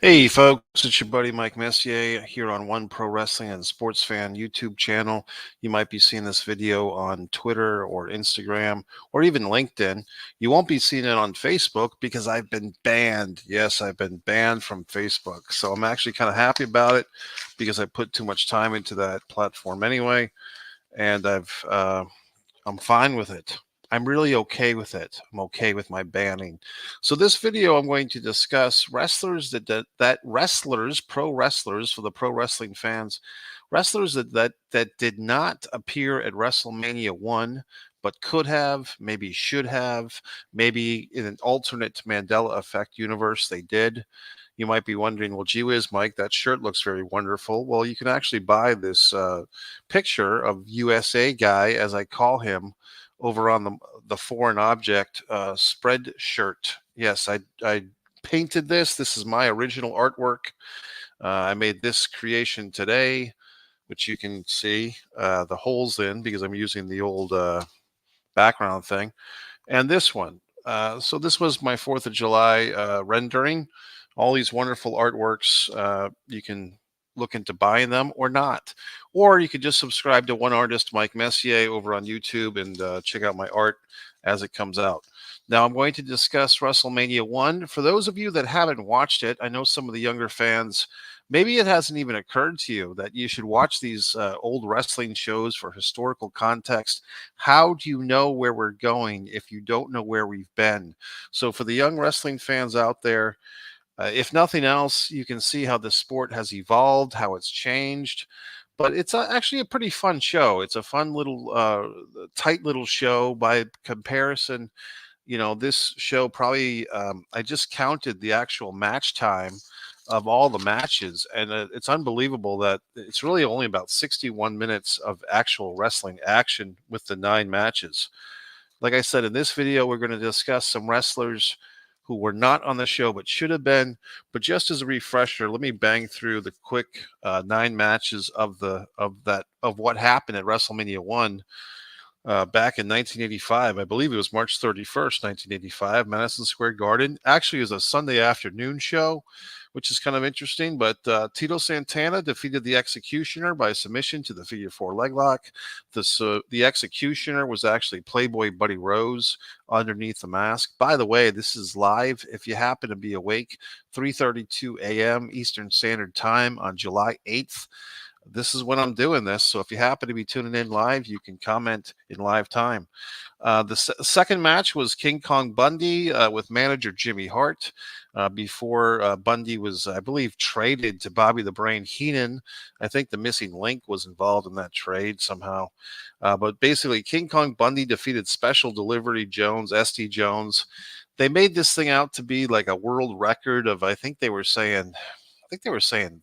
Hey folks, it's your buddy Mike Messier here on One Pro Wrestling and Sports Fan YouTube channel. You might be seeing this video on Twitter or Instagram or even LinkedIn. You won't be seeing it on Facebook because I've been banned. Yes, I've been banned from Facebook. So I'm actually kind of happy about it because I put too much time into that platform anyway, and I'm fine with it. I'm really okay with it. I'm okay with my banning. So this video, I'm going to discuss wrestlers that wrestlers, pro wrestlers for the pro wrestling fans, wrestlers that did not appear at WrestleMania 1, but could have, maybe should have, maybe in an alternate Mandela effect universe they did. You might be wondering, well, gee whiz, Mike, that shirt looks very wonderful. Well, you can actually buy this picture of USA guy, as I call him, over on the foreign object spread shirt. Yes, I painted this. This is my original artwork. I made this creation today, which you can see the holes in because I'm using the old background thing. And this one. So this was my 4th of July rendering. All these wonderful artworks. You can look into buying them or not. Or you could just subscribe to One Artist, Mike Messier, over on YouTube and check out my art as it comes out. Now I'm going to discuss WrestleMania 1. For those of you that haven't watched it, I know some of the younger fans, maybe it hasn't even occurred to you that you should watch these old wrestling shows for historical context. How do you know where we're going if you don't know where we've been? So for the young wrestling fans out there, if nothing else, you can see how the sport has evolved, how it's changed. But it's actually a pretty fun show. It's a fun little, tight little show by comparison. You know, this show probably, I just counted the actual match time of all the matches, and it's unbelievable that it's really only about 61 minutes of actual wrestling action with the 9 matches. Like I said, in this video, we're going to discuss some wrestlers who were not on the show but should have been. But just as a refresher, let me bang through the quick 9 matches of what happened at WrestleMania 1 back in 1985. I believe it was March 31st, 1985, Madison Square Garden. Actually, it was a Sunday afternoon show, which is kind of interesting. But Tito Santana defeated the Executioner by submission to the figure 4 leg lock. The Executioner was actually Playboy Buddy Rose underneath the mask. By the way, this is live. If you happen to be awake, 3:32 a.m. Eastern Standard Time on July 8th. This is when I'm doing this. So if you happen to be tuning in live, you can comment in live time. The second match was King Kong Bundy with manager Jimmy Hart before Bundy was, I believe, traded to Bobby the Brain Heenan. I think the missing link was involved in that trade somehow. But basically, King Kong Bundy defeated Special Delivery Jones, SD Jones. They made this thing out to be like a world record of, I think they were saying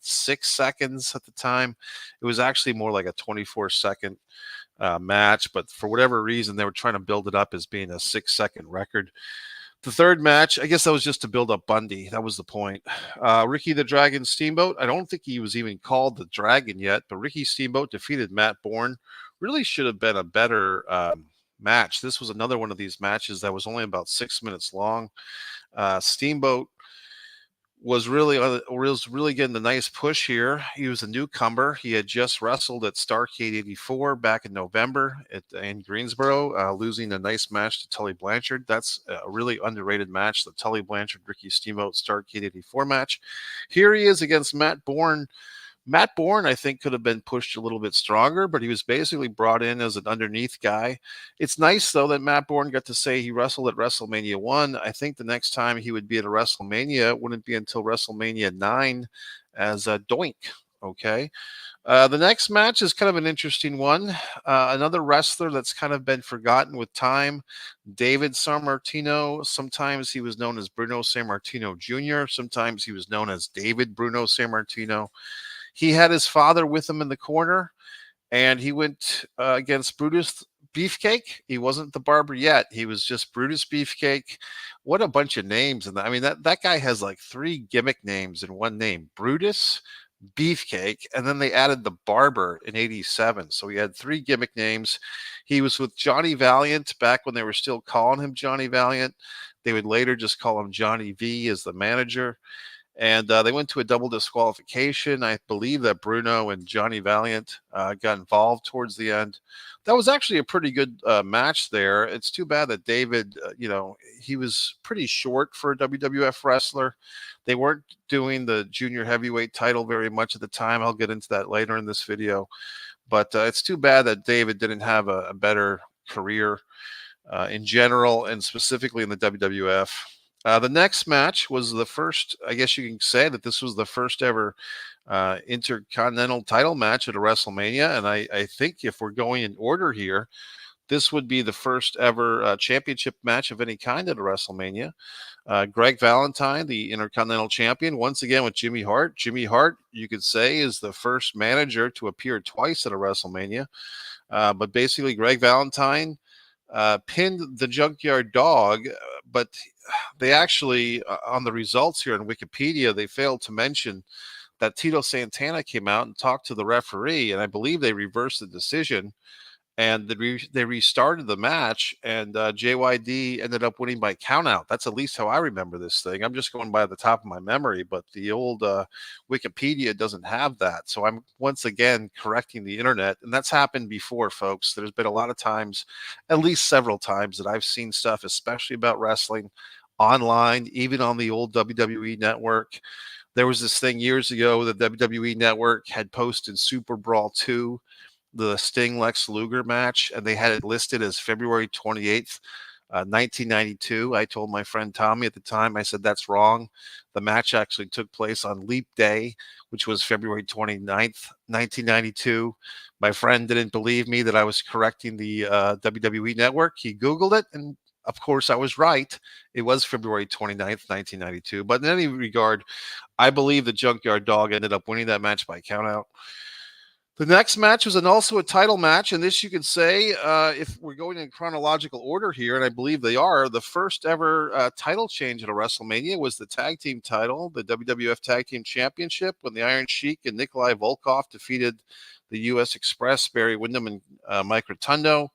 6 seconds at the time. It was actually more like a 24-second match, but for whatever reason, they were trying to build it up as being a 6-second record. The third match, I guess that was just to build up Bundy. That was the point. Ricky the Dragon Steamboat, I don't think he was even called the Dragon yet, but Ricky Steamboat defeated Matt Bourne. Really should have been a better match. This was another one of these matches that was only about 6 minutes long. Steamboat was really getting the nice push here. He was a newcomer. He had just wrestled at Starrcade 84 back in November in Greensboro, losing a nice match to Tully Blanchard. That's a really underrated match, the Tully Blanchard Ricky Steamboat Starrcade 84 match. Here he is against Matt Bourne. Matt Bourne, I think, could have been pushed a little bit stronger, but he was basically brought in as an underneath guy. It's nice, though, that Matt Bourne got to say he wrestled at WrestleMania 1. I think the next time he would be at a WrestleMania wouldn't be until WrestleMania 9 as a Doink. Okay. The next match is kind of an interesting one. Another wrestler that's kind of been forgotten with time, David Sammartino. Sometimes he was known as Bruno Sammartino Jr., sometimes he was known as David Bruno Sammartino. He had his father with him in the corner, and he went against Brutus Beefcake. He wasn't the barber yet. He was just Brutus Beefcake. What a bunch of names. And I mean, that guy has like 3 gimmick names in one name: Brutus, Beefcake, and then they added the barber in 87. So he had 3 gimmick names. He was with Johnny Valiant back when they were still calling him Johnny Valiant. They would later just call him Johnny V as the manager. And they went to a double disqualification. I believe that Bruno and Johnny Valiant got involved towards the end. That was actually a pretty good match there. It's too bad that David, he was pretty short for a WWF wrestler. They weren't doing the junior heavyweight title very much at the time. I'll get into that later in this video. But it's too bad that David didn't have a better career in general and specifically in the WWF. The next match was the first, I guess you can say that this was the first ever intercontinental title match at a WrestleMania. And I think if we're going in order here, this would be the first ever championship match of any kind at a WrestleMania. Greg Valentine, the Intercontinental Champion, once again with Jimmy Hart. Jimmy Hart, you could say, is the first manager to appear twice at a WrestleMania. But basically, Greg Valentine pinned the Junkyard Dog, but they actually, on the results here in Wikipedia, they failed to mention that Tito Santana came out and talked to the referee, and I believe they reversed the decision. And they restarted the match, and JYD ended up winning by countout. That's at least how I remember this thing. I'm just going by the top of my memory, but the old Wikipedia doesn't have that. So I'm once again correcting the internet, and that's happened before, folks. There's been a lot of times, at least several times, that I've seen stuff, especially about wrestling, online, even on the old WWE network. There was this thing years ago, the WWE network had posted Super Brawl 2, the Sting Lex Luger match, and they had it listed as February 28th, 1992. I told my friend Tommy at the time, I said, that's wrong. The match actually took place on Leap Day, which was February 29th, 1992. My friend didn't believe me that I was correcting the WWE network. He Googled it, and of course I was right. It was February 29th, 1992. But in any regard, I believe the Junkyard Dog ended up winning that match by countout. The next match was also a title match, and this you could say, if we're going in chronological order here, and I believe they are, the first ever title change at a WrestleMania was the tag team title, the WWF Tag Team Championship, when the Iron Sheik and Nikolai Volkov defeated the U.S. Express, Barry Windham, and Mike Rotundo.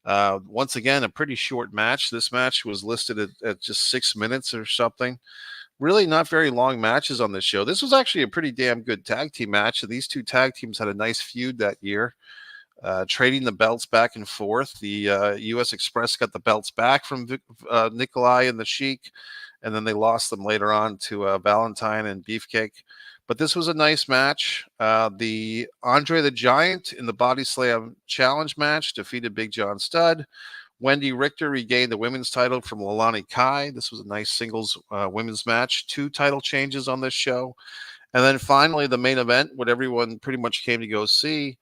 Once again, a pretty short match. This match was listed at just 6 minutes or something. Really not very long matches on this show. This was actually a pretty damn good tag team match. These two tag teams had a nice feud that year, trading the belts back and forth. The U.S. Express got the belts back from Nikolai and the Sheik, and then they lost them later on to Valentine and Beefcake. But this was a nice match. The Andre the Giant in the Body Slam Challenge match defeated Big John Studd. Wendy Richter regained the women's title from Leilani Kai. This was a nice singles women's match. 2 title changes on this show. And then finally, the main event, what everyone pretty much came to go see.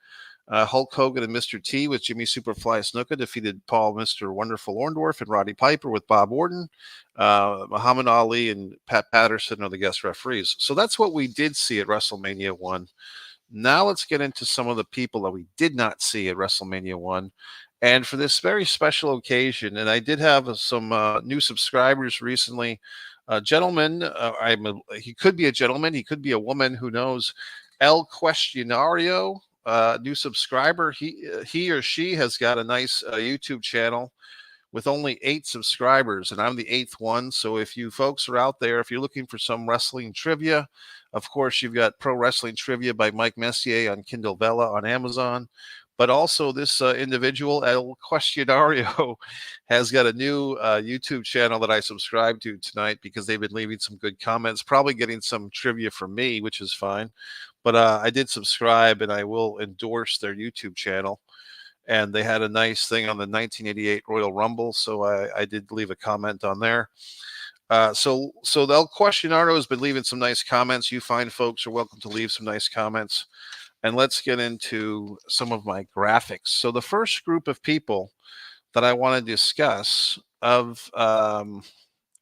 Hulk Hogan and Mr. T with Jimmy Superfly Snuka defeated Paul Mr. Wonderful Orndorff and Roddy Piper with Bob Orton. Muhammad Ali and Pat Patterson are the guest referees. So that's what we did see at WrestleMania 1. Now let's get into some of the people that we did not see at WrestleMania 1. And for this very special occasion, and I did have some new subscribers recently. Gentleman, he could be a gentleman, he could be a woman, who knows. El Questionario, new subscriber. He or she has got a nice YouTube channel with only 8 subscribers, and I'm the 8th one. So if you folks are out there, if you're looking for some wrestling trivia, of course, you've got Pro Wrestling Trivia by Mike Messier on Kindle Vella on Amazon. But also this individual, El Questionario, has got a new YouTube channel that I subscribe to tonight because they've been leaving some good comments, probably getting some trivia from me, which is fine. But I did subscribe, and I will endorse their YouTube channel. And they had a nice thing on the 1988 Royal Rumble, so I did leave a comment on there. So the El Questionario has been leaving some nice comments. You fine folks are welcome to leave some nice comments. And let's get into some of my graphics. So the first group of people that I want to discuss of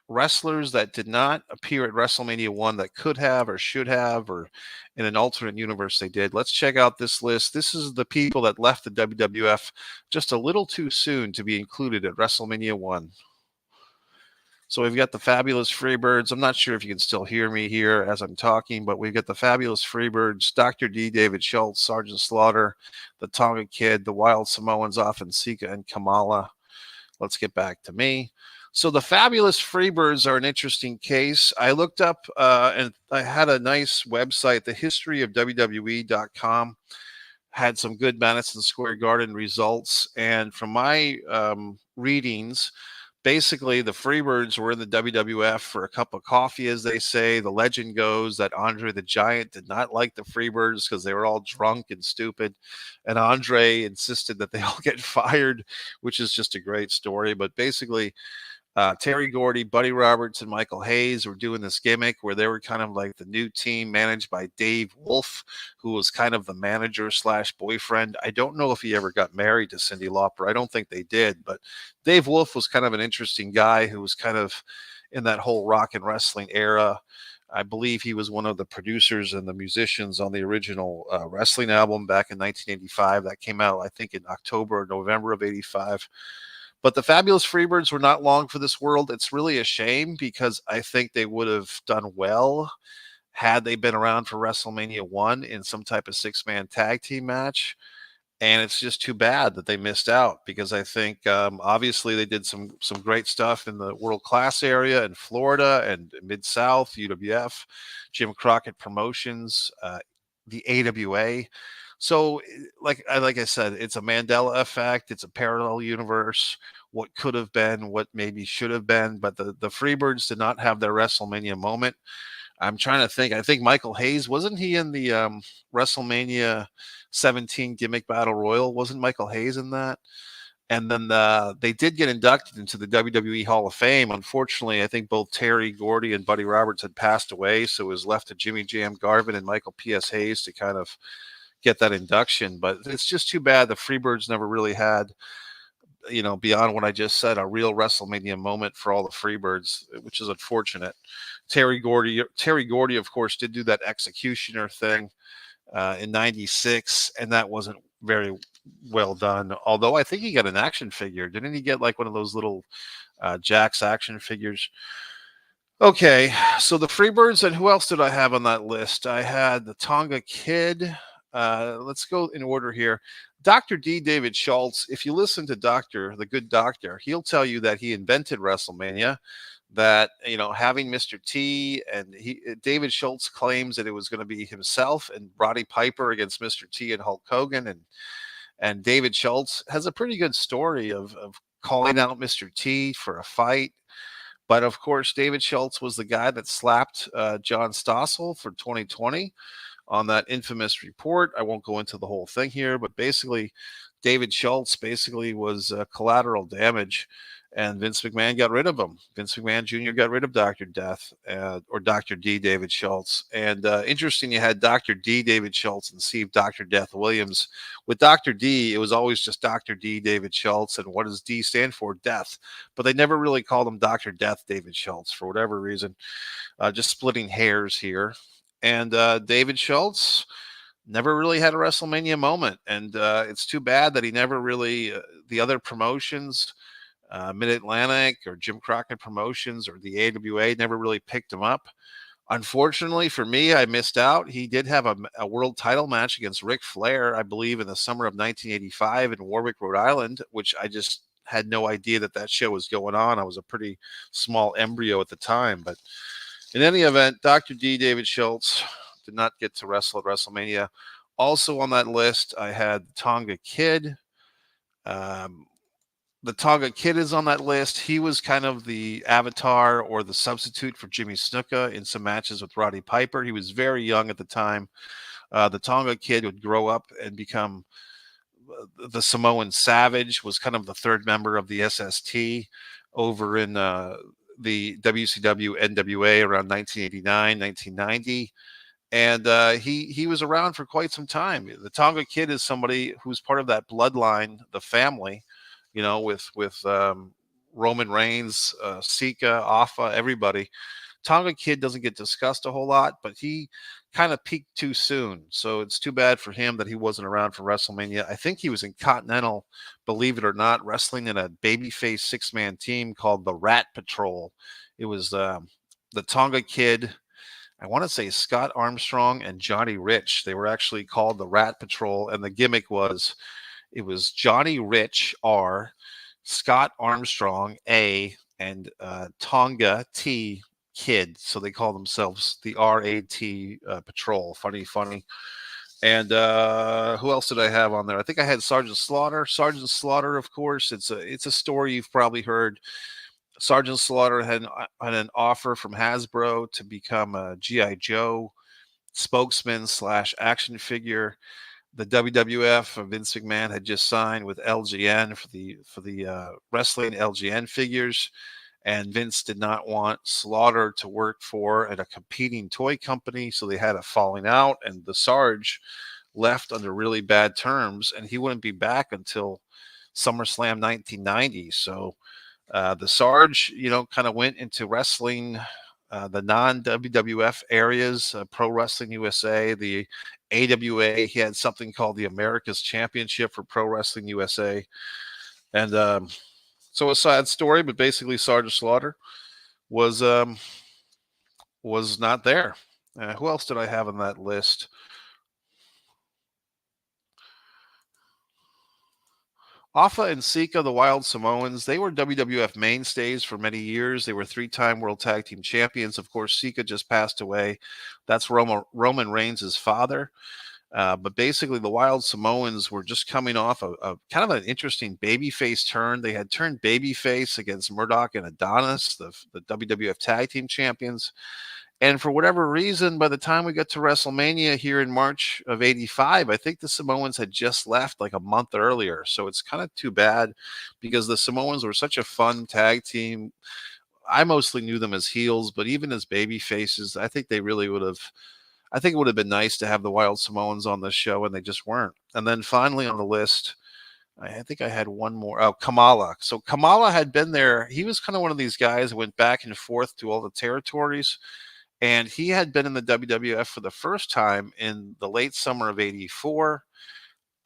wrestlers that did not appear at WrestleMania 1 that could have or should have, or in an alternate universe they did. Let's check out this list. This is the people that left the WWF just a little too soon to be included at WrestleMania 1. So we've got the Fabulous Freebirds. I'm not sure if you can still hear me here as I'm talking, but we've got the Fabulous Freebirds, Dr. D, David Schultz, Sergeant Slaughter, the Tonga Kid, the Wild Samoans, Offensica, and Kamala. Let's get back to me. So the Fabulous Freebirds are an interesting case. I looked up and I had a nice website, the history of WWE.com, had some good Madison Square Garden results. And from my readings, basically the Freebirds were in the WWF for a cup of coffee, as they say. The legend goes that Andre the Giant did not like the Freebirds because they were all drunk and stupid. And Andre insisted that they all get fired, which is just a great story. But basically, Terry Gordy, Buddy Roberts, and Michael Hayes were doing this gimmick where they were kind of like the new team managed by Dave Wolf, who was kind of the manager slash boyfriend. I don't know if he ever got married to Cyndi Lauper. I don't think they did, but Dave Wolf was kind of an interesting guy who was kind of in that whole rock and wrestling era. I believe he was one of the producers and the musicians on the original wrestling album back in 1985 that came out, I think, in October or November of 85. But the Fabulous Freebirds were not long for this world. It's really a shame because I think they would have done well had they been around for WrestleMania 1 in some type of six-man tag team match. And it's just too bad that they missed out because I think obviously they did some great stuff in the world class area in Florida and Mid South, UWF, Jim Crockett Promotions, the AWA. So, like I said, it's a Mandela effect. It's a parallel universe. What could have been, what maybe should have been, but the Freebirds did not have their WrestleMania moment. I'm trying to think. I think Michael Hayes wasn't he in the WrestleMania 17 gimmick battle royal? Wasn't Michael Hayes in that? And then they did get inducted into the WWE Hall of Fame. Unfortunately, I think both Terry Gordy and Buddy Roberts had passed away, so it was left to Jimmy Jam Garvin and Michael P.S. Hayes to kind of get that induction. But it's just too bad the Freebirds never really had, beyond what I just said, a real WrestleMania moment for all the Freebirds, which is unfortunate. Terry Gordy, of course, did do that Executioner thing in '96, and that wasn't very well done. Although I think he got an action figure, didn't he? Get like one of those little Jack's action figures. Okay, so the Freebirds, and who else did I have on that list? I had the Tonga Kid. Let's go in order here. Dr. D. David Schultz, if you listen to the good doctor, he'll tell you that he invented WrestleMania, that, having Mr. T, and David Schultz claims that it was going to be himself and Roddy Piper against Mr. T and Hulk Hogan. And David Schultz has a pretty good story of calling out Mr. T for a fight. But of course, David Schultz was the guy that slapped John Stossel for 2020 on that infamous report. I won't go into the whole thing here, but basically, David Schultz basically was collateral damage, and Vince McMahon got rid of him. Vince McMahon Jr. got rid of Dr. Death, or Dr. D. David Schultz. And interesting, you had Dr. D. David Schultz and Steve Dr. Death Williams. With Dr. D, it was always just Dr. D. David Schultz. And what does D stand for? Death. But they never really called him Dr. Death David Schultz for whatever reason. Just splitting hairs here. And David Schultz never really had a WrestleMania moment. And it's too bad that he never really, the other promotions, Mid Atlantic or Jim Crockett Promotions or the AWA, never really picked him up. Unfortunately for me, I missed out. He did have a world title match against Ric Flair, I believe, in the summer of 1985 in Warwick, Rhode Island, which I just had no idea that show was going on. I was a pretty small embryo at the time. But in any event, Dr. D. David Schultz did not get to wrestle at WrestleMania. Also on that list, I had Tonga Kid. The Tonga Kid is on that list. He was kind of the avatar or the substitute for Jimmy Snuka in some matches with Roddy Piper. He was very young at the time. The Tonga Kid would grow up and become the Samoan Savage, was kind of the third member of the SST over in the WCW NWA around 1989, 1990. And he was around for quite some time. The Tonga Kid is somebody who's part of that bloodline, the family, with Roman Reigns, Sika, Afa, everybody. Tonga Kid doesn't get discussed a whole lot, but he kind of peaked too soon. So it's too bad for him that he wasn't around for WrestleMania. I think he was in Continental, believe it or not, wrestling in a babyface six-man team called the Rat Patrol. It was the Tonga Kid, I want to say Scott Armstrong and Johnny Rich. They were actually called the Rat Patrol, and the gimmick was Johnny Rich, R, Scott Armstrong, A, and Tonga T Kid. So they call themselves the RAT Patrol. Funny, funny. And who else did I have on there? I think I had Sergeant Slaughter. Sergeant Slaughter, of course, it's a story you've probably heard. Sergeant Slaughter had an offer from Hasbro to become a GI Joe spokesman slash action figure. The WWF, Vince McMahon, had just signed with LGN for the wrestling LGN figures, and Vince did not want Slaughter to work for at a competing toy company, so they had a falling out, and the Sarge left under really bad terms, and he wouldn't be back until SummerSlam 1990. So the Sarge, kind of went into wrestling, the non WWF areas, Pro Wrestling USA, the AWA. He had something called the America's Championship for Pro Wrestling USA. And so a sad story, but basically Sergeant Slaughter was not there. Who else did I have on that list? Afa and Sika, the Wild Samoans, they were WWF mainstays for many years. They were three-time World Tag Team Champions. Of course, Sika just passed away. That's Roman Reigns' father. But basically, the Wild Samoans were just coming off a kind of an interesting babyface turn. They had turned babyface against Murdoch and Adonis, the WWF Tag Team Champions. And for whatever reason, by the time we got to WrestleMania here in March of '85, I think the Samoans had just left like a month earlier. So it's kind of too bad because the Samoans were such a fun tag team. I mostly knew them as heels, but even as baby faces, I think they really would have. I think it would have been nice to have the Wild Samoans on the show, and they just weren't. And then finally on the list, I think I had one more. Oh, Kamala. So Kamala had been there. He was kind of one of these guys that went back and forth to all the territories. And he had been in the WWF for the first time in the late summer of '84.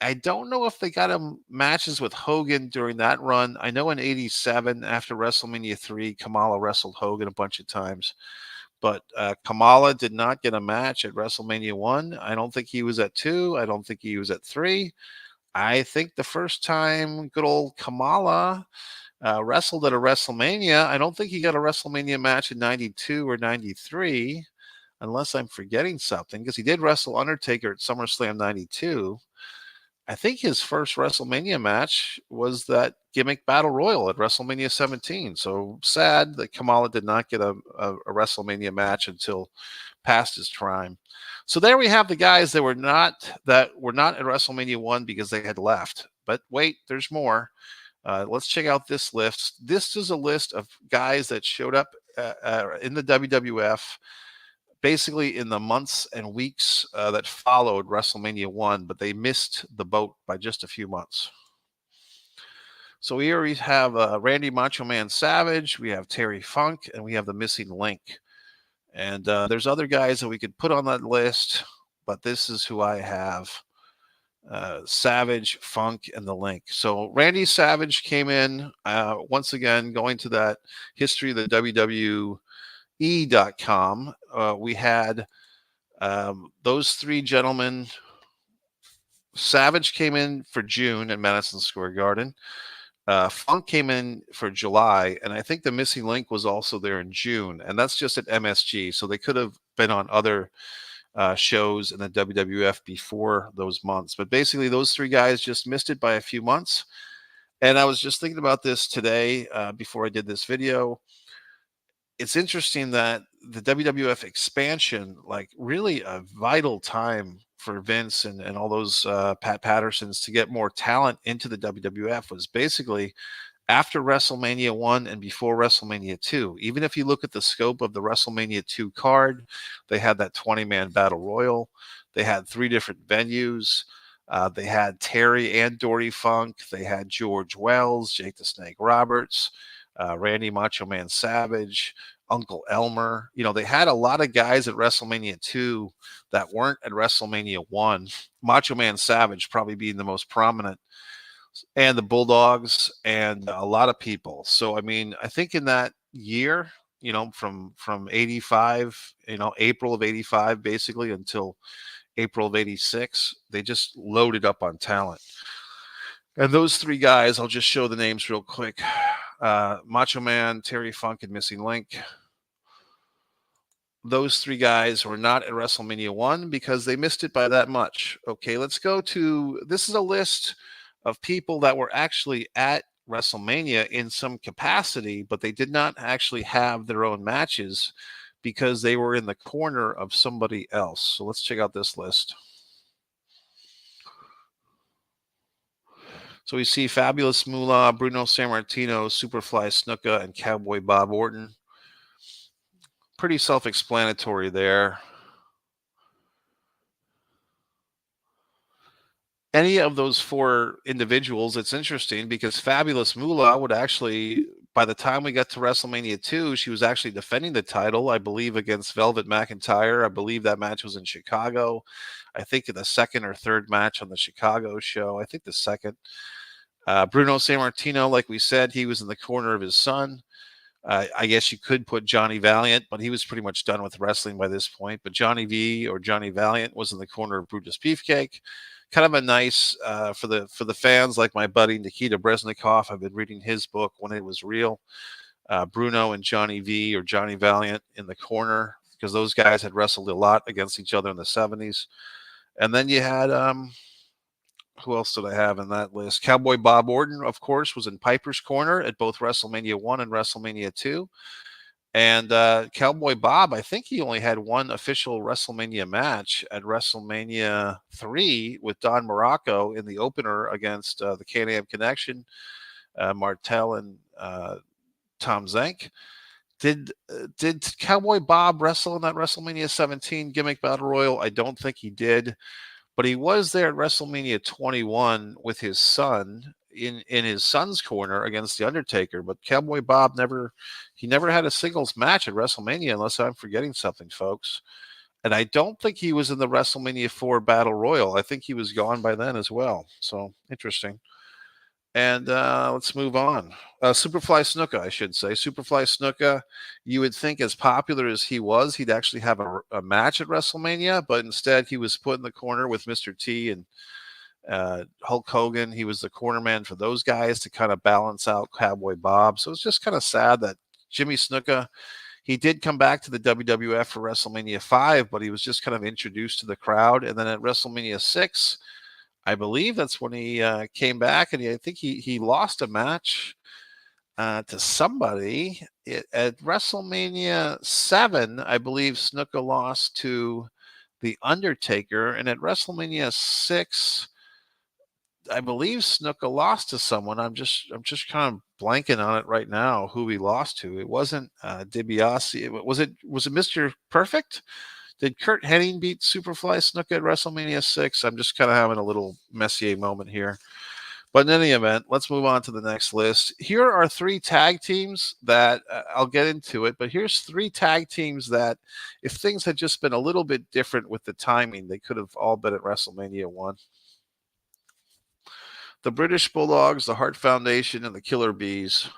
I don't know if they got him matches with Hogan during that run. I know in '87, after WrestleMania 3, Kamala wrestled Hogan a bunch of times. But Kamala did not get a match at WrestleMania 1. I don't think he was at 2. I don't think he was at 3. I think the first time good old Kamala wrestled at a WrestleMania, I don't think he got a WrestleMania match in '92 or '93, unless I'm forgetting something, because he did wrestle Undertaker at SummerSlam '92. I think his first WrestleMania match was that gimmick battle royal at WrestleMania 17. So sad that Kamala did not get a WrestleMania match until past his prime. So there we have the guys that were not at WrestleMania 1 because they had left. But wait, there's more. Let's check out this list. This is a list of guys that showed up in the WWF basically in the months and weeks that followed WrestleMania 1, but they missed the boat by just a few months. So here we have Randy Macho Man Savage, we have Terry Funk, and we have the Missing Link. And there's other guys that we could put on that list, but this is who I have. Savage, Funk, and the Link. So Randy Savage came in, once again, going to that history of the WWE.com. We had those three gentlemen. Savage came in for June at Madison Square Garden. Funk came in for July, and I think the Missing Link was also there in June, and that's just at MSG. So they could have been on other shows in the WWF before those months. But basically, those three guys just missed it by a few months. And I was just thinking about this today before I did this video. It's interesting that the WWF expansion, like really a vital time for Vince and all those Pat Pattersons to get more talent into the WWF, was basically after WrestleMania 1 and before WrestleMania 2. Even if you look at the scope of the WrestleMania 2 card, they had that 20-man battle royal. They had 3 different venues. They had Terry and Dory Funk. They had George Wells, Jake the Snake Roberts, Randy Macho Man Savage, Uncle Elmer. They had a lot of guys at WrestleMania 2 that weren't at WrestleMania 1. Macho Man Savage probably being the most prominent, and the Bulldogs, and a lot of people. So, I mean, I think in that year, from '85, April of '85, basically until April of '86, they just loaded up on talent. And those three guys, I'll just show the names real quick. Macho Man, Terry Funk, and Missing Link. Those three guys were not at WrestleMania 1 because they missed it by that much. Okay, let's go to this is a list of people that were actually at WrestleMania in some capacity, but they did not actually have their own matches because they were in the corner of somebody else. So let's check out this list. So we see Fabulous Moolah, Bruno Sammartino, Superfly Snuka, and Cowboy Bob Orton. Pretty self-explanatory there. Any of those four individuals, it's interesting because Fabulous Moolah would actually, by the time we got to WrestleMania 2, she was actually defending the title, I believe, against Velvet McIntyre. I believe that match was in Chicago. I think in the second or third match on the Chicago show. I think the second. Bruno Sammartino, like we said, he was in the corner of his son. I guess you could put Johnny Valiant, but he was pretty much done with wrestling by this point. But Johnny V or Johnny Valiant was in the corner of Brutus Beefcake. Kind of a nice for the fans like my buddy Nikita Breznikov. I've been reading his book When It Was Real. Bruno and Johnny V or Johnny Valiant in the corner because those guys had wrestled a lot against each other in the 70s. And then you had who else did I have in that list? Cowboy Bob Orton, of course, was in Piper's Corner at both WrestleMania 1 and WrestleMania 2. And Cowboy Bob, I think he only had one official WrestleMania match at WrestleMania 3 with Don Morocco in the opener against the Can-Am Connection, Martel and Tom Zank. Did Cowboy Bob wrestle in that WrestleMania 17 gimmick battle royal? I don't think he did. But he was there at WrestleMania 21 with his son in his son's corner against The Undertaker. But Cowboy Bob never had a singles match at WrestleMania unless I'm forgetting something, folks. And I don't think he was in the WrestleMania 4 Battle Royal. I think he was gone by then as well. So interesting. And let's move on. Superfly Snuka, I should say. Superfly Snuka, you would think as popular as he was, he'd actually have a match at WrestleMania, but instead he was put in the corner with Mr. T and Hulk Hogan. He was the corner man for those guys to kind of balance out Cowboy Bob. So it's just kind of sad that Jimmy Snuka, he did come back to the WWF for WrestleMania 5, but he was just kind of introduced to the crowd. And then at WrestleMania 6, I believe that's when he came back, and I think he lost a match to somebody at WrestleMania 7. I believe Snuka lost to The Undertaker, and at WrestleMania 6, I believe Snuka lost to someone. I'm just kind of blanking on it right now who he lost to. It wasn't DiBiase. Was it Mr. Perfect? Did Kurt Hennig beat Superfly Snuka at WrestleMania 6? I'm just kind of having a little Messier moment here. But in any event, let's move on to the next list. Here are three tag teams that I'll get into it, but here's three tag teams that if things had just been a little bit different with the timing, they could have all been at WrestleMania 1. The British Bulldogs, the Hart Foundation, and the Killer Bees.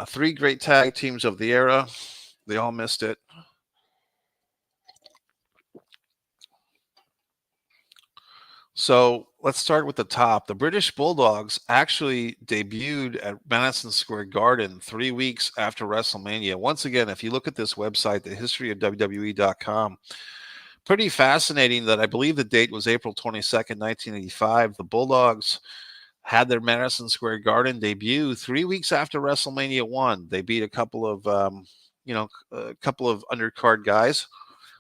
Three great tag teams of the era. They all missed it. So let's start with the top. The British Bulldogs actually debuted at Madison Square Garden 3 weeks after WrestleMania. Once again, if you look at this website, the history of WWE.com, pretty fascinating that I believe the date was April 22nd, 1985. The Bulldogs had their Madison Square Garden debut 3 weeks after WrestleMania 1. They beat a couple of, a couple of undercard guys.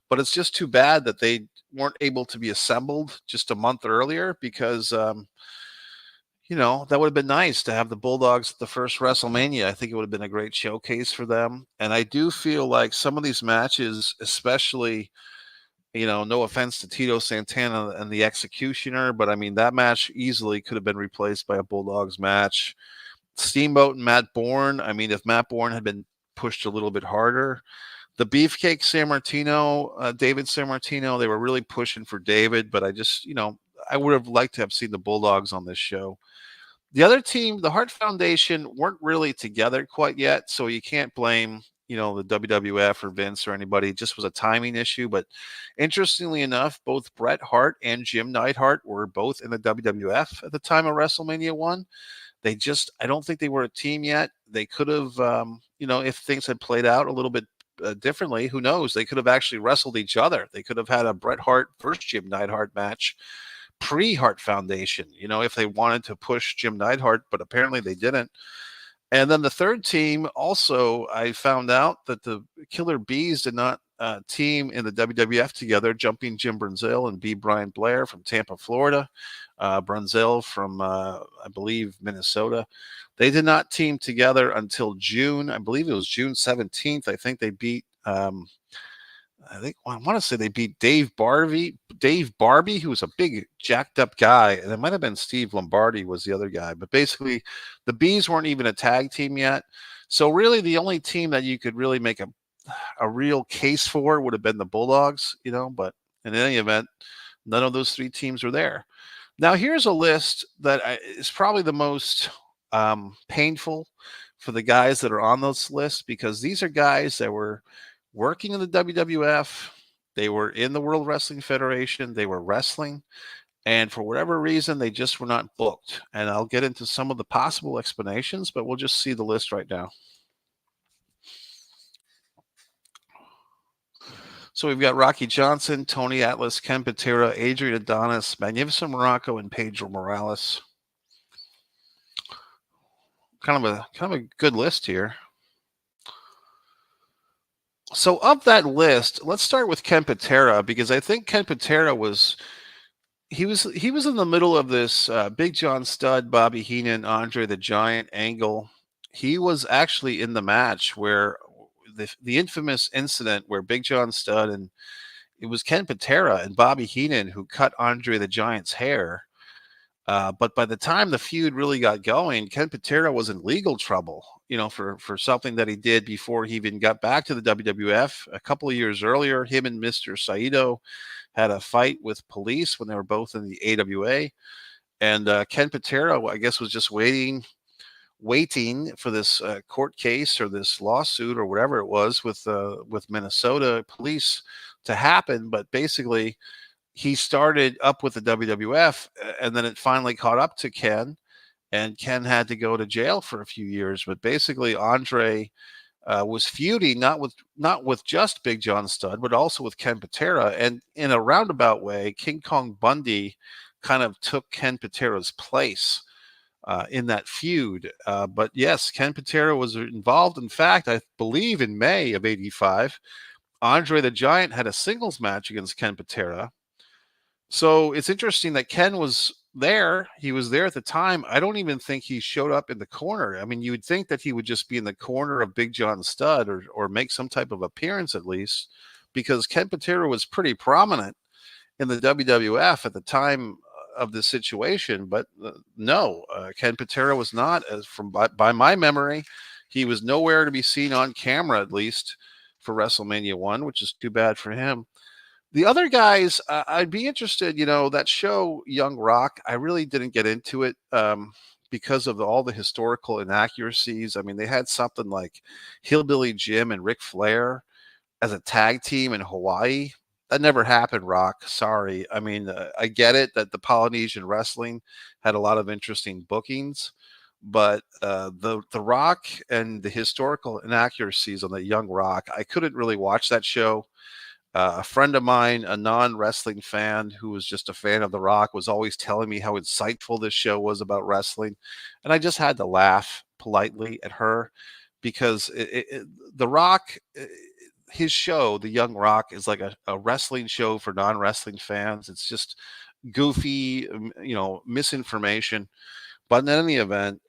But it's just too bad that they weren't able to be assembled just a month earlier because, that would have been nice to have the Bulldogs at the first WrestleMania. I think it would have been a great showcase for them. And I do feel like some of these matches, especially, no offense to Tito Santana and the Executioner, but I mean, that match easily could have been replaced by a Bulldogs match. Steamboat and Matt Bourne. I mean, if Matt Bourne had been pushed a little bit harder, the Beefcake Sammartino, David Sammartino, they were really pushing for David, but I just, I would have liked to have seen the Bulldogs on this show. The other team, the Hart Foundation, weren't really together quite yet, so you can't blame, the WWF or Vince or anybody. It just was a timing issue. But interestingly enough, both Bret Hart and Jim Neidhart were both in the WWF at the time of WrestleMania 1. I don't think they were a team yet. They could have, if things had played out a little bit differently, who knows? They could have actually wrestled each other. They could have had a Bret Hart versus Jim Neidhart match pre-Hart Foundation, if they wanted to push Jim Neidhart, but apparently they didn't. And then the third team, also, I found out that the Killer Bees did not team in the WWF together, jumping Jim Brunzell and B. Brian Blair from Tampa, Florida, Brunzell from, I believe, Minnesota. They did not team together until June. I believe it was June 17th. I think they beat I want to say they beat Dave Barbie, who was a big jacked up guy, and it might have been Steve Lombardi was the other guy. But basically, the Bees weren't even a tag team yet. So really, the only team that you could really make a real case for would have been the Bulldogs, But in any event, none of those three teams are there. Now, here's a list that is probably the most painful for the guys that are on those lists, because these are guys that were working in the WWF. They were in the World Wrestling Federation. They were wrestling. And for whatever reason, they just were not booked. And I'll get into some of the possible explanations, but we'll just see the list right now. So we've got Rocky Johnson, Tony Atlas, Ken Patera, Adrian Adonis, Magnificent Morocco, and Pedro Morales. Kind of a good list here. So of that list, let's start with Ken Patera, because I think Ken Patera was in the middle of this Big John Studd, Bobby Heenan, Andre the Giant angle. He was actually in the match where the infamous incident where Big John Studd, and it was Ken Patera and Bobby Heenan who cut Andre the Giant's hair. But by the time the feud really got going, Ken Patera was in legal trouble, for something that he did before he even got back to the WWF. A couple of years earlier, him and Mr. Saito had a fight with police when they were both in the AWA. And Ken Patera, I guess, was just waiting for this court case or this lawsuit or whatever it was with Minnesota police to happen. But basically, he started up with the WWF, and then it finally caught up to Ken, and Ken had to go to jail for a few years. But basically, Andre was feuding not with just Big John Studd, but also with Ken Patera. And in a roundabout way, King Kong Bundy kind of took Ken Patera's place in that feud. But yes, Ken Patera was involved. In fact, I believe in May of '85, Andre the Giant had a singles match against Ken Patera. So it's interesting that Ken was there. He was there at the time. I don't even think he showed up in the corner. I mean, you would think that he would just be in the corner of Big John Studd or make some type of appearance at least, because Ken Patera was pretty prominent in the WWF at the time of the situation. But no, Ken Patera was not, as by my memory, he was nowhere to be seen on camera, at least for WrestleMania 1, which is too bad for him. The other guys, I'd be interested, that show Young Rock, I really didn't get into it because of all the historical inaccuracies. I mean, they had something like Hillbilly Jim and Ric Flair as a tag team in Hawaii. That never happened, Rock. Sorry. I mean, I get it that the Polynesian wrestling had a lot of interesting bookings, but the Rock and the historical inaccuracies on the Young Rock, I couldn't really watch that show. A friend of mine, a non-wrestling fan who was just a fan of The Rock, was always telling me how insightful this show was about wrestling. And I just had to laugh politely at her, because The Rock, his show, The Young Rock, is like a wrestling show for non-wrestling fans. It's just goofy, misinformation. But in any event,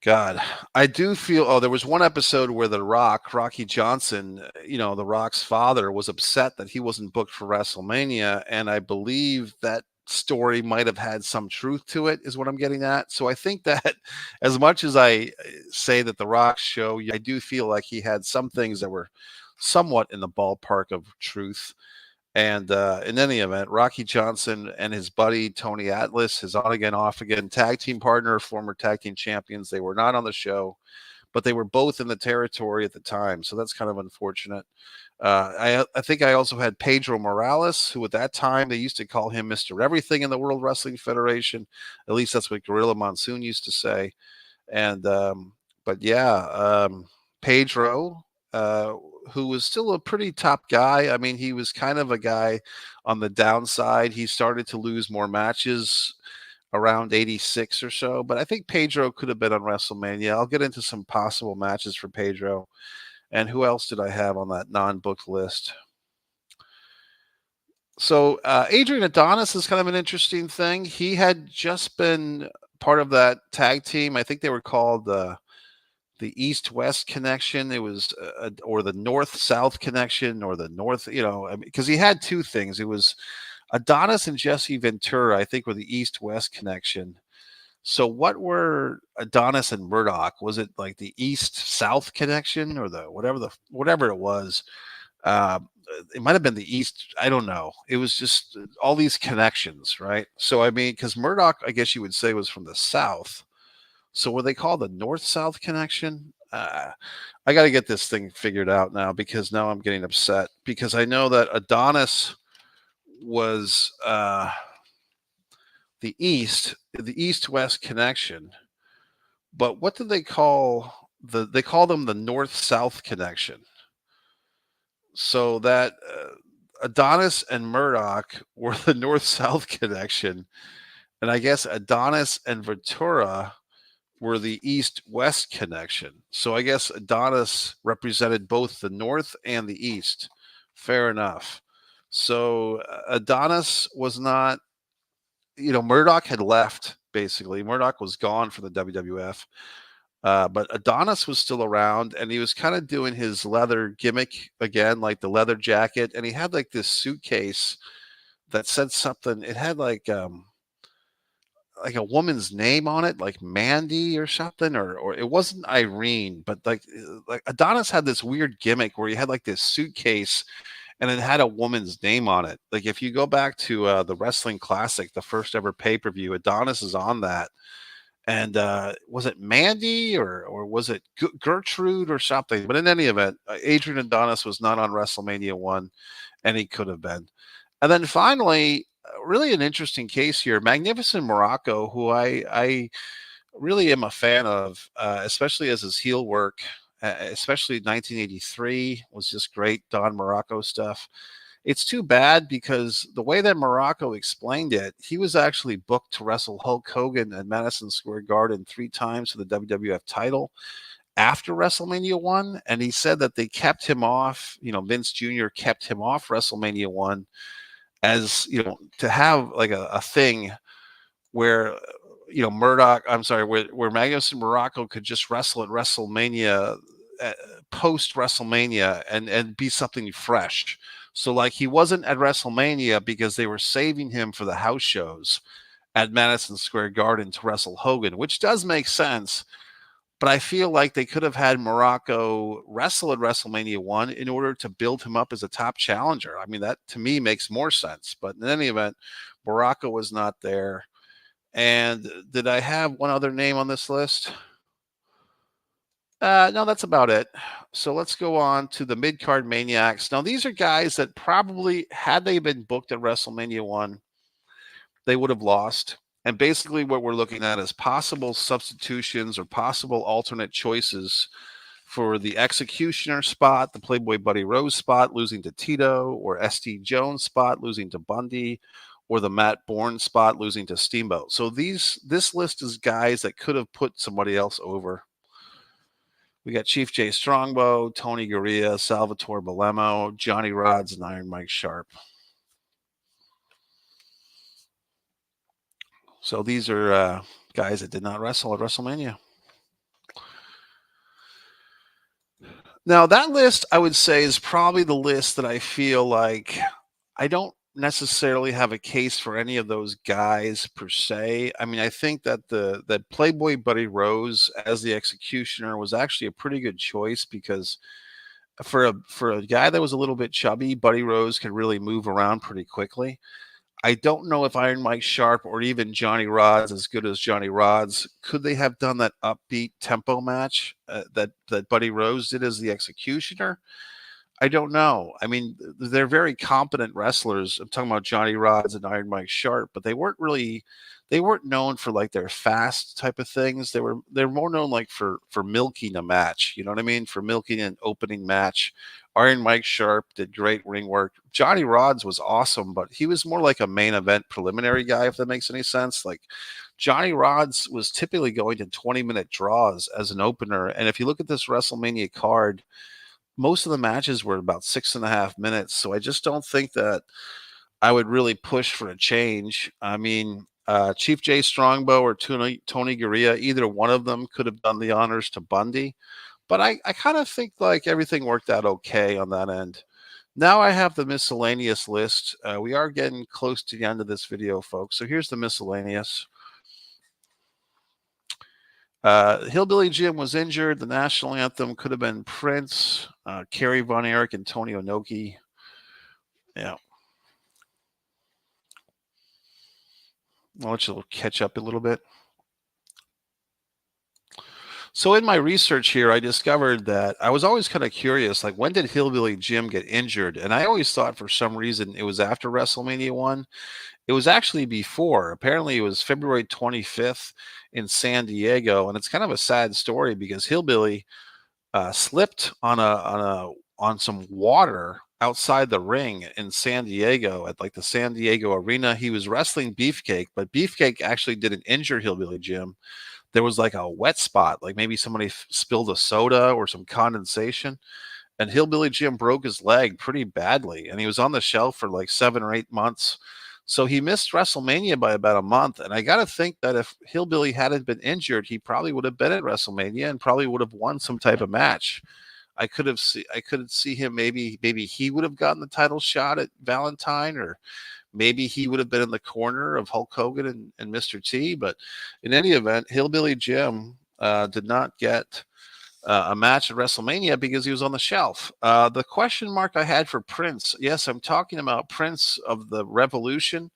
God, I do feel. Oh, there was one episode where Rocky Johnson, The Rock's father, was upset that he wasn't booked for WrestleMania, and I believe that story might have had some truth to it, is what I'm getting at. So I think that, as much as I say that The Rock's show, I do feel like he had some things that were somewhat in the ballpark of truth. And in any event, Rocky Johnson and his buddy Tony Atlas, his on again, off again tag team partner, former tag team champions, they were not on the show, but they were both in the territory at the time. So that's kind of unfortunate. I think I also had Pedro Morales, who at that time they used to call him Mister Everything in the World Wrestling Federation. At least that's what Gorilla Monsoon used to say. And but yeah, Pedro, uh, who was still a pretty top guy. I mean, he was kind of a guy on the downside. He started to lose more matches around 86 or so, but I think Pedro could have been on WrestleMania. I'll get into some possible matches for Pedro. And who else did I have on that non-booked list? So Adrian Adonis is kind of an interesting thing. He had just been part of that tag team. I think they were called the East West Connection. It was or the North South Connection, or the North. Because he had two things. It was Adonis and Jesse Ventura, I think, were the East West Connection. So what were Adonis and Murdoch? Was it like the East South Connection, or whatever it was? Uh, it might have been the East. I don't know. It was just all these connections, right? So I mean, because Murdoch, I guess you would say, was from the South. So were they called the North South Connection? I got to get this thing figured out now, because now I'm getting upset, because I know that Adonis was the East West Connection, but what did they call they call them the North South Connection. So that Adonis and Murdoch were the North South Connection, and I guess Adonis and Ventura were the East West Connection. So I guess Adonis represented both the North and the East. Fair enough. So Adonis was not, Murdoch had left, basically. Murdoch was gone from the WWF. But Adonis was still around, and he was kind of doing his leather gimmick again, like the leather jacket. And he had like this suitcase that said something. It had like a woman's name on it, like Mandy or something, or it wasn't Irene, but like Adonis had this weird gimmick where he had like this suitcase and it had a woman's name on it. Like if you go back to the Wrestling Classic, the first ever pay-per-view, Adonis is on that. And was it Mandy, or was it Gertrude or something? But in any event, Adrian Adonis was not on WrestleMania 1, and he could have been. And then finally, really an interesting case here, Magnificent Morocco, who I really am a fan of, especially as his heel work, especially 1983 was just great Don Morocco stuff. It's too bad, because the way that Morocco explained it, he was actually booked to wrestle Hulk Hogan at Madison Square Garden 3 times for the WWF title after WrestleMania 1. And he said that they kept him off, Vince Jr. kept him off WrestleMania 1 as, to have like a thing where, where Magnuson Morocco could just wrestle at WrestleMania, post WrestleMania, and be something fresh. So like he wasn't at WrestleMania because they were saving him for the house shows at Madison Square Garden to wrestle Hogan, which does make sense. But I feel like they could have had Morocco wrestle at WrestleMania 1 in order to build him up as a top challenger. I mean, that to me makes more sense. But in any event, Morocco was not there. And did I have one other name on this list? No, that's about it. So let's go on to the mid card maniacs. Now, these are guys that probably, had they been booked at WrestleMania 1, they would have lost. And basically, what we're looking at is possible substitutions or possible alternate choices for the Executioner spot, the Playboy Buddy Rose spot, losing to Tito, or SD Jones spot, losing to Bundy, or the Matt Bourne spot, losing to Steamboat. So this list is guys that could have put somebody else over. We got Chief Jay Strongbow, Tony Gurria, Salvatore Balemo, Johnny Rods, and Iron Mike Sharp. So these are guys that did not wrestle at WrestleMania. Now, that list, I would say, is probably the list that I feel like I don't necessarily have a case for any of those guys per se. I mean, I think that that Playboy Buddy Rose as the Executioner was actually a pretty good choice, because for a guy that was a little bit chubby, Buddy Rose could really move around pretty quickly. I don't know if Iron Mike Sharp or even Johnny Rods, as good as Johnny Rods, could they have done that upbeat tempo match that Buddy Rose did as the Executioner? I don't know. I mean, they're very competent wrestlers. I'm talking about Johnny Rods and Iron Mike Sharp, but they weren't known for like their fast type of things. They're more known like for milking a match. You know what I mean? For milking an opening match. Iron Mike Sharp did great ring work. Johnny Rods was awesome, but he was more like a main event preliminary guy, if that makes any sense. Like Johnny Rods was typically going to 20-minute draws as an opener. And if you look at this WrestleMania card, most of the matches were about 6.5 minutes. So I just don't think that I would really push for a change. I mean, Chief Jay Strongbow or Tony Gurria, either one of them could have done the honors to Bundy. But I kind of think like everything worked out okay on that end. Now I have the miscellaneous list. We are getting close to the end of this video, folks. So here's the miscellaneous. Hillbilly Jim was injured. The national anthem could have been Prince, Kerry Von Erich, and Tony Inoki. Yeah. I'll let you catch up a little bit. So in my research here, I discovered that I was always kind of curious, like when did Hillbilly Jim get injured? And I always thought for some reason it was after WrestleMania 1. It was actually before. Apparently, it was February 25th in San Diego, and it's kind of a sad story because Hillbilly slipped on some water outside the ring in San Diego at like the San Diego Arena. He was wrestling Beefcake, but Beefcake actually didn't injure Hillbilly Jim. There was like a wet spot, like maybe somebody spilled a soda or some condensation, and Hillbilly Jim broke his leg pretty badly, and he was on the shelf for like 7 or 8 months. So he missed WrestleMania by about a month. And I got to think that if Hillbilly hadn't been injured, he probably would have been at WrestleMania and probably would have won some type of match. I could see him maybe he would have gotten the title shot at Valentine, or maybe he would have been in the corner of Hulk Hogan and Mr. T. But in any event, Hillbilly Jim did not get a match at WrestleMania because he was on the shelf. The question mark I had for Prince, yes, I'm talking about Prince of the Revolution.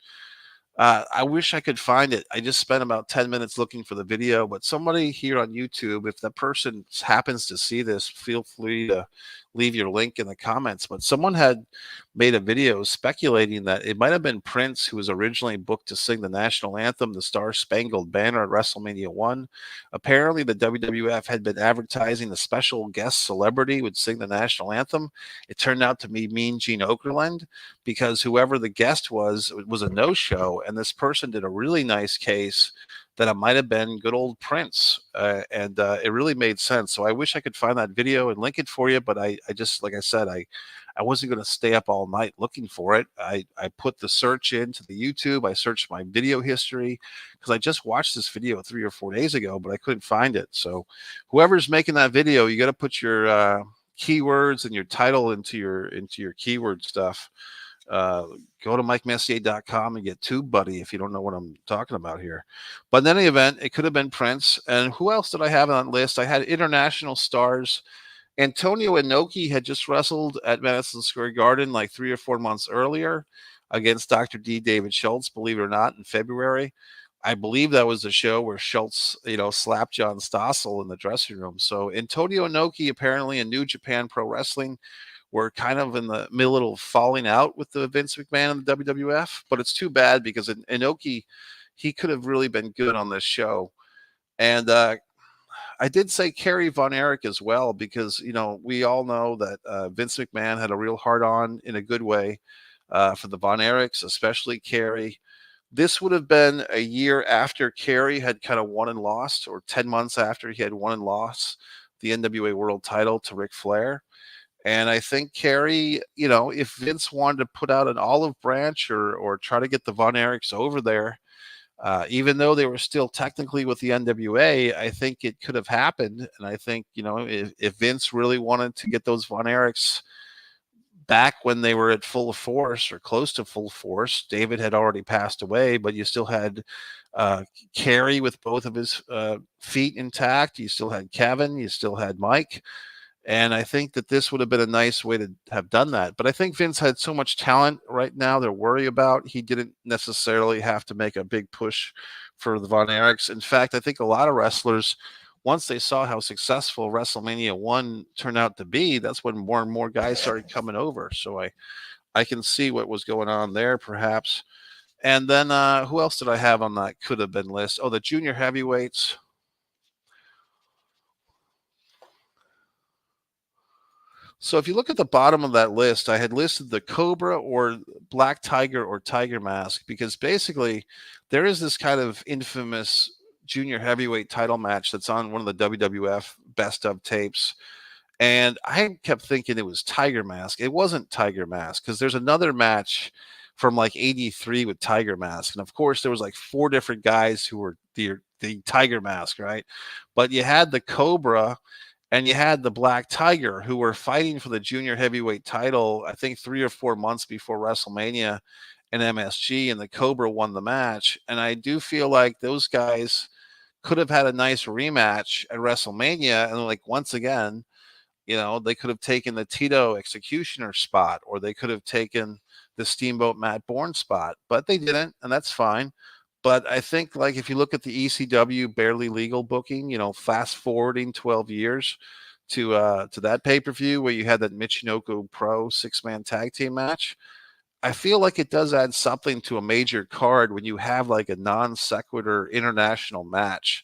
I wish I could find it. I just spent about 10 minutes looking for the video, but somebody here on YouTube, if that person happens to see this, feel free to leave your link in the comments. But someone had made a video speculating that it might have been Prince who was originally booked to sing the national anthem, the Star Spangled Banner at WrestleMania 1. Apparently, the WWF had been advertising the special guest celebrity would sing the national anthem. It turned out to be Mean Gene Okerlund, because whoever the guest was a no-show, and this person did a really nice case that it might have been good old Prince, and it really made sense. So I wish I could find that video and link it for you, but I just, like I said, I wasn't going to stay up all night looking for it. I put the search into the YouTube. I searched my video history because I just watched this video 3 or 4 days ago, but I couldn't find it. So whoever's making that video, you got to put your keywords and your title into your keyword stuff. Go to MikeMessier.com and get TubeBuddy if you don't know what I'm talking about here. But in any event, it could have been Prince. And who else did I have on that list? I had international stars. Antonio Inoki had just wrestled at Madison Square Garden like 3 or 4 months earlier against Dr. D. David Schultz, believe it or not, in February. I believe that was the show where Schultz, slapped John Stossel in the dressing room. So Antonio Inoki, apparently in New Japan Pro Wrestling, were kind of in the middle of falling out with the Vince McMahon and the WWF. But it's too bad because Inoki, he could have really been good on this show. And I did say Kerry Von Erich as well, because, we all know that Vince McMahon had a real hard-on in a good way for the Von Erichs, especially Kerry. This would have been a year after Kerry had kind of won and lost, or 10 months after he had won and lost the NWA World title to Ric Flair. And I think Kerry, if Vince wanted to put out an olive branch or try to get the Von Erichs over there, even though they were still technically with the NWA, I think it could have happened. And I think, if Vince really wanted to get those Von Erichs back when they were at full force or close to full force, David had already passed away, but you still had Kerry with both of his feet intact. You still had Kevin. You still had Mike. And I think that this would have been a nice way to have done that. But I think Vince had so much talent right now to worry about. He didn't necessarily have to make a big push for the Von Erichs. In fact, I think a lot of wrestlers once they saw how successful WrestleMania 1 turned out to be, that's when more and more guys started coming over. So I can see what was going on there, perhaps. And then who else did I have on that could have been list? Oh, the junior heavyweights. So if you look at the bottom of that list, I had listed the Cobra or Black Tiger or Tiger Mask because basically there is this kind of infamous junior heavyweight title match that's on one of the WWF best of tapes. And I kept thinking it was Tiger Mask. It wasn't Tiger Mask because there's another match from like 83 with Tiger Mask. And of course, there was like four different guys who were the Tiger Mask, right? But you had the Cobra and you had the Black Tiger who were fighting for the junior heavyweight title, I think 3 or 4 months before WrestleMania in MSG, and the Cobra won the match. And I do feel like those guys could have had a nice rematch at WrestleMania. And like, once again, they could have taken the Tito Executioner spot, or they could have taken the Steamboat Matt Bourne spot, but they didn't, and that's fine. But I think, like, if you look at the ECW barely legal booking, fast forwarding 12 years to that pay per view where you had that Michinoku Pro 6-man tag team match, I feel like it does add something to a major card when you have like a non sequitur international match,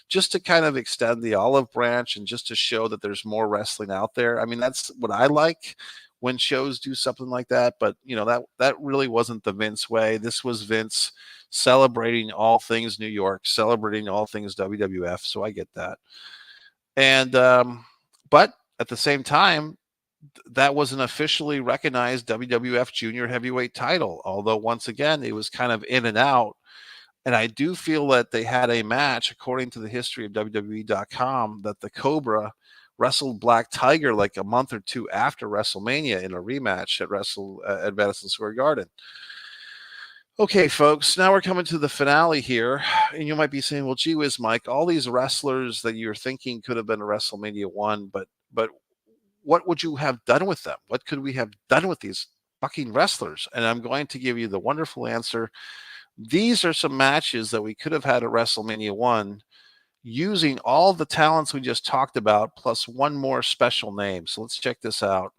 just to kind of extend the olive branch and just to show that there's more wrestling out there. I mean, that's what I like when shows do something like that. But that really wasn't the Vince way. This was Vince celebrating all things New York, celebrating all things WWF. So I get that. And but at the same time, that was an officially recognized WWF Junior Heavyweight title. Although once again, it was kind of in and out. And I do feel that they had a match, according to the history of WWE.com, that the Cobra wrestled Black Tiger like a month or two after WrestleMania in a rematch at Madison Square Garden. Okay, folks, now we're coming to the finale here. And you might be saying, well, gee whiz, Mike, all these wrestlers that you're thinking could have been a WrestleMania 1, but what would you have done with them? What could we have done with these fucking wrestlers? And I'm going to give you the wonderful answer. These are some matches that we could have had at WrestleMania 1 using all the talents we just talked about, plus one more special name. So let's check this out.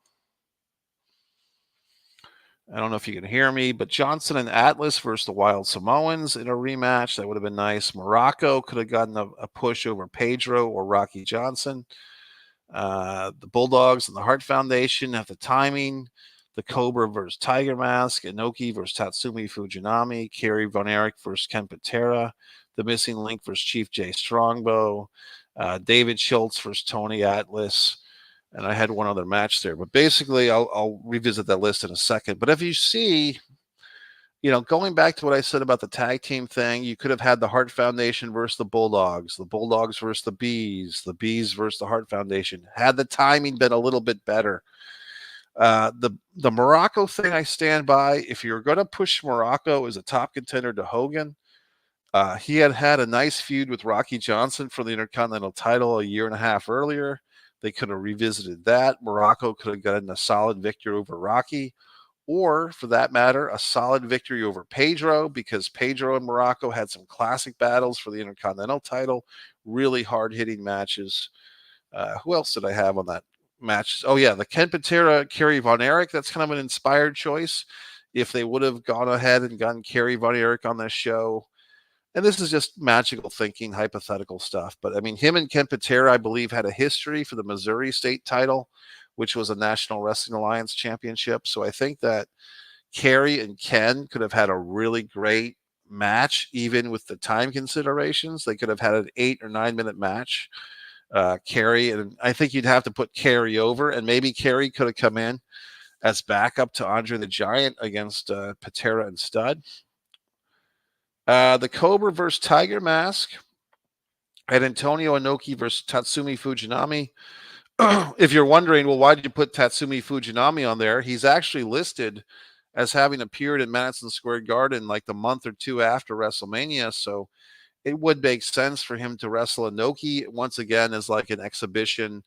I don't know if you can hear me, but Johnson and Atlas versus the Wild Samoans in a rematch. That would have been nice. Morocco could have gotten a push over Pedro or Rocky Johnson. The Bulldogs and the Hart Foundation have the timing. The Cobra versus Tiger Mask, Inoki versus Tatsumi Fujinami, Kerry Von Erich versus Ken Patera, The Missing Link versus Chief Jay Strongbow, David Schultz versus Tony Atlas, and I had one other match there. But basically, I'll revisit that list in a second. But if you see, going back to what I said about the tag team thing, you could have had the Hart Foundation versus the Bulldogs versus the Bees versus the Hart Foundation. Had the timing been a little bit better. The Morocco thing I stand by. If you're going to push Morocco as a top contender to Hogan, he had a nice feud with Rocky Johnson for the Intercontinental title a year and a half earlier. They could have revisited that. Morocco could have gotten a solid victory over Rocky, or for that matter, a solid victory over Pedro, because Pedro and Morocco had some classic battles for the Intercontinental title, really hard-hitting matches. Who else did I have on that match? Oh, yeah, the Ken Patera, Kerry Von Erich. That's kind of an inspired choice. If they would have gone ahead and gotten Kerry Von Erich on this show, and this is just magical thinking, hypothetical stuff, but I mean, him and Ken Patera, I believe, had a history for the Missouri State title, which was a National Wrestling Alliance championship. So I think that Kerry and Ken could have had a really great match, even with the time considerations. They could have had an 8 or 9 minute match. Kerry, and I think you'd have to put Kerry over, and maybe Kerry could have come in as backup to Andre the Giant against Patera and Stud. The Cobra versus Tiger Mask, and Antonio Inoki versus Tatsumi Fujinami. If you're wondering, well, why did you put Tatsumi Fujinami on there? He's actually listed as having appeared in Madison Square Garden like the month or two after WrestleMania, so it would make sense for him to wrestle Inoki once again as like an exhibition,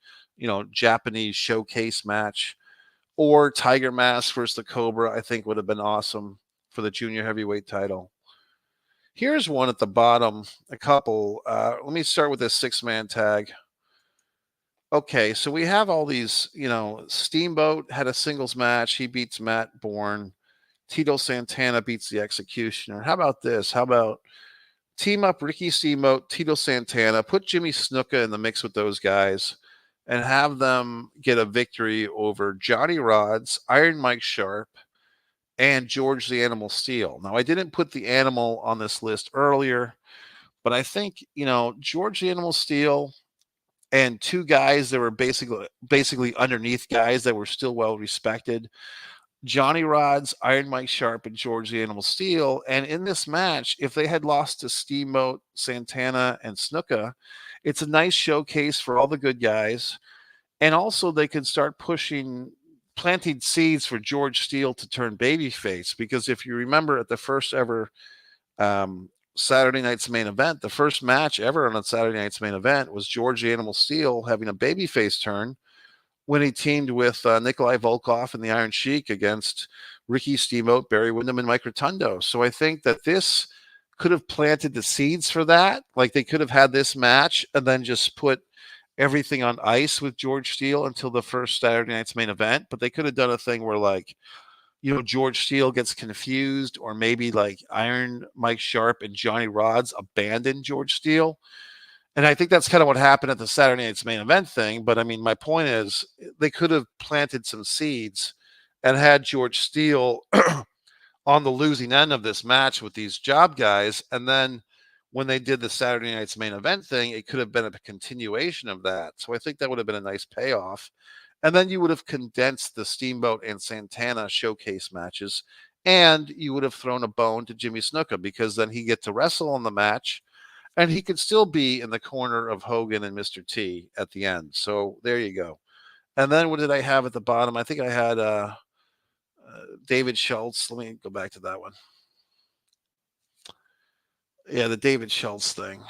Japanese showcase match, or Tiger Mask versus the Cobra. I think would have been awesome for the junior heavyweight title. Here's one at the bottom, a couple. Let me start with this six-man tag. Okay, so we have all these, Steamboat had a singles match. He beats Matt Bourne. Tito Santana beats the Executioner. How about this? How about team up Ricky Steamboat, Tito Santana, put Jimmy Snuka in the mix with those guys and have them get a victory over Johnny Rods, Iron Mike Sharp, and George the Animal Steel. Now, I didn't put the Animal on this list earlier, but I think, George the Animal Steel and two guys that were basically underneath guys that were still well respected. Johnny Rods, Iron Mike Sharp, and George the Animal Steel. And in this match, if they had lost to Steamboat, Santana, and Snuka, it's a nice showcase for all the good guys. And also, they can start planting seeds for George Steele to turn babyface. Because if you remember at the first ever Saturday night's main event, the first match ever on a Saturday night's main event was George the Animal Steel having a babyface turn when he teamed with Nikolai Volkov and the Iron Sheik against Ricky Steamboat, Barry Windham, and Mike Rotundo. So I think that this could have planted the seeds for that. Like they could have had this match and then just put everything on ice with George Steele until the first Saturday night's main event. But they could have done a thing where George Steele gets confused, or maybe like Iron Mike Sharp and Johnny Rods abandon George Steele. And I think that's kind of what happened at the Saturday night's main event thing. But I mean, my point is they could have planted some seeds and had George Steele on the losing end of this match with these job guys. And then when they did the Saturday night's main event thing, it could have been a continuation of that. So I think that would have been a nice payoff. And then you would have condensed the Steamboat and Santana showcase matches, and you would have thrown a bone to Jimmy Snuka because then he get to wrestle in the match, and he could still be in the corner of Hogan and Mr. T at the end. So there you go. And then what did I have at the bottom? I think I had David Schultz. Let me go back to that one. Yeah, the David Schultz thing.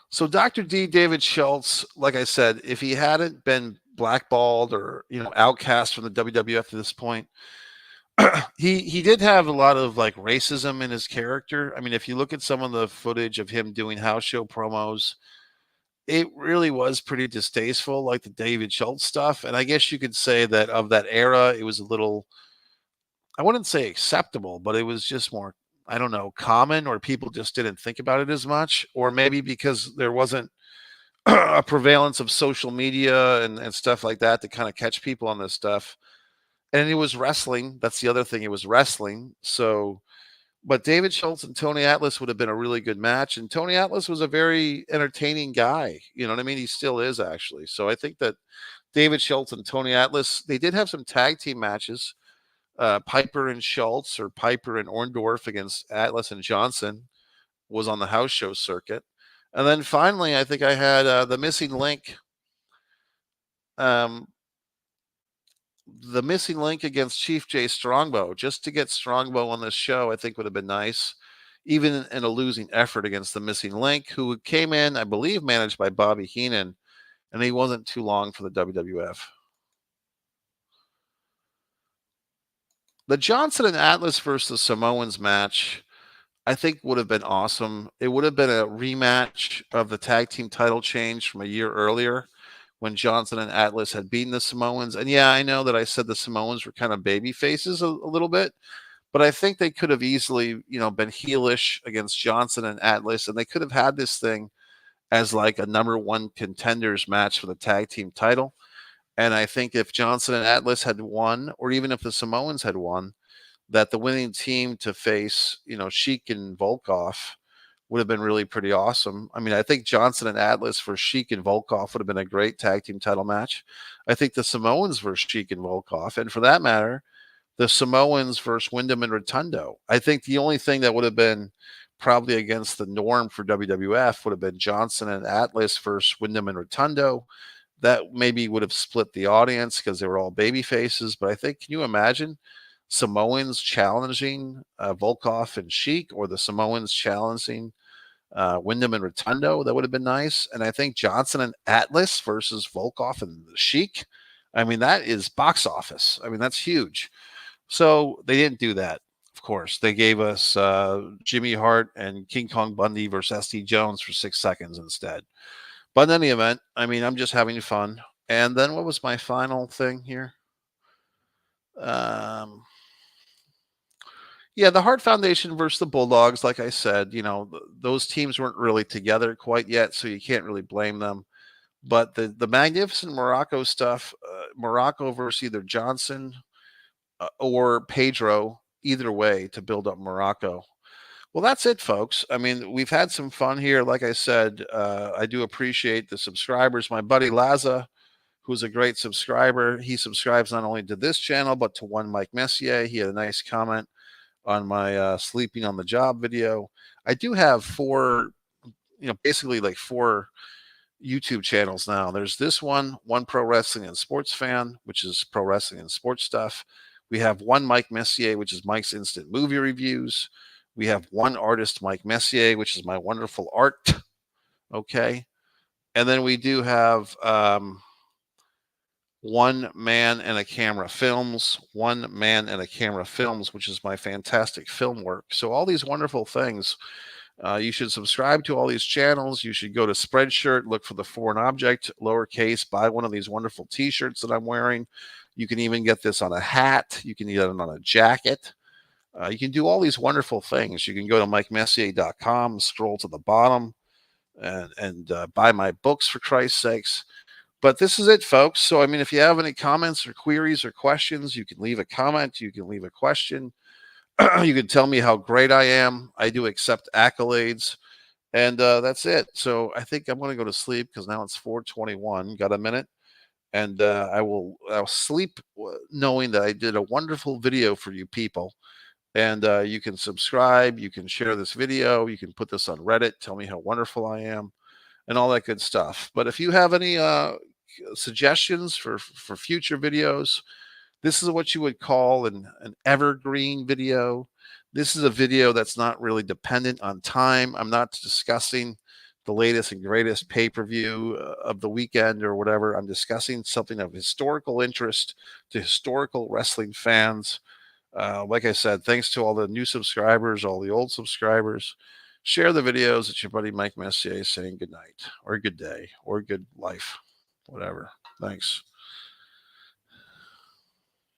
So Dr. D, David Schultz, like I said, if he hadn't been blackballed or outcast from the WWF to this point, he did have a lot of like racism in his character. I mean, if you look at some of the footage of him doing house show promos, it really was pretty distasteful, like the David Schultz stuff. And I guess you could say that of that era, it was a little, I wouldn't say acceptable, but it was just more, I don't know, common, or people just didn't think about it as much, or maybe because there wasn't a prevalence of social media and stuff like that to kind of catch people on this stuff. And it was wrestling. That's the other thing. It was wrestling. So, but David Schultz and Tony Atlas would have been a really good match. And Tony Atlas was a very entertaining guy. You know what I mean? He still is, actually. So I think that David Schultz and Tony Atlas, they did have some tag team matches. Piper and Schultz, or Piper and Orndorff against Atlas and Johnson, was on the house show circuit. And then finally, I think I had the missing link. The missing link against Chief J Strongbow, just to get Strongbow on this show, I think would have been nice, even in a losing effort against the missing link, who came in, I believe, managed by Bobby Heenan, and he wasn't too long for the WWF. The Johnson and Atlas versus Samoans match, I think, would have been awesome. It would have been a rematch of the tag team title change from a year earlier when Johnson and Atlas had beaten the Samoans. And yeah, I know that I said the Samoans were kind of baby faces a little bit, but I think they could have easily, been heelish against Johnson and Atlas, and they could have had this thing as like a number one contenders match for the tag team title. And I think if Johnson and Atlas had won, or even if the Samoans had won, that the winning team to face, Sheik and Volkov would have been really pretty awesome. I mean, I think Johnson and Atlas for Sheik and Volkov would have been a great tag team title match. I think the Samoans versus Sheik and Volkov, and for that matter, the Samoans versus Windham and Rotundo. I think the only thing that would have been probably against the norm for WWF would have been Johnson and Atlas versus Windham and Rotundo. That maybe would have split the audience because they were all baby faces. But I think, can you imagine Samoans challenging Volkov and Sheik, or the Samoans challenging Windham and Rotundo? That would have been nice. And I think Johnson and Atlas versus Volkov and Sheik, I mean, that is box office. I mean, that's huge. So they didn't do that. Of course. They gave us Jimmy Hart and King Kong Bundy versus SD Jones for 6 seconds instead. But in any event, I mean, I'm just having fun. And then what was my final thing here? Um, yeah, the Hart Foundation versus the Bulldogs. Like I said, those teams weren't really together quite yet, so you can't really blame them. But the Magnificent Morocco stuff, Morocco versus either Johnson or Pedro, either way to build up Morocco. Well, that's it, folks. I mean, we've had some fun here. Like I said, I do appreciate the subscribers. My buddy Laza, who's a great subscriber, he subscribes not only to this channel, but to one Mike Messier. He had a nice comment on my sleeping on the job video. I do have basically like four YouTube channels now. There's this one Pro Wrestling and Sports Fan, which is pro wrestling and sports stuff. We have one Mike Messier, which is Mike's Instant Movie Reviews. We have one Artist Mike Messier, which is my wonderful art. Okay. And then we do have One Man and a Camera Films, One Man and a Camera Films, which is my fantastic film work. So all these wonderful things. You should subscribe to all these channels. You should go to Spreadshirt, look for the foreign object, lowercase, buy one of these wonderful t-shirts that I'm wearing. You can even get this on a hat. You can get it on a jacket. You can do all these wonderful things. You can go to MikeMessier.com, scroll to the bottom, and buy my books, for Christ's sakes. But this is it, folks. So, I mean, if you have any comments or queries or questions, you can leave a comment. You can leave a question. You can tell me how great I am. I do accept accolades. And that's it. So I think I'm going to go to sleep because now it's 4:21. Got a minute? And I'll sleep knowing that I did a wonderful video for you people. And you can subscribe. You can share this video. You can put this on Reddit. Tell me how wonderful I am and all that good stuff. But if you have any suggestions for future videos, this is what you would call an evergreen video. This is a video that's not really dependent on time. I'm not discussing the latest and greatest pay-per-view of the weekend or whatever. I'm discussing something of historical interest to historical wrestling fans. Like I said, thanks to all the new subscribers, all the old subscribers. Share the videos. It's your buddy Mike Messier saying good night or good day or good life, whatever. Thanks.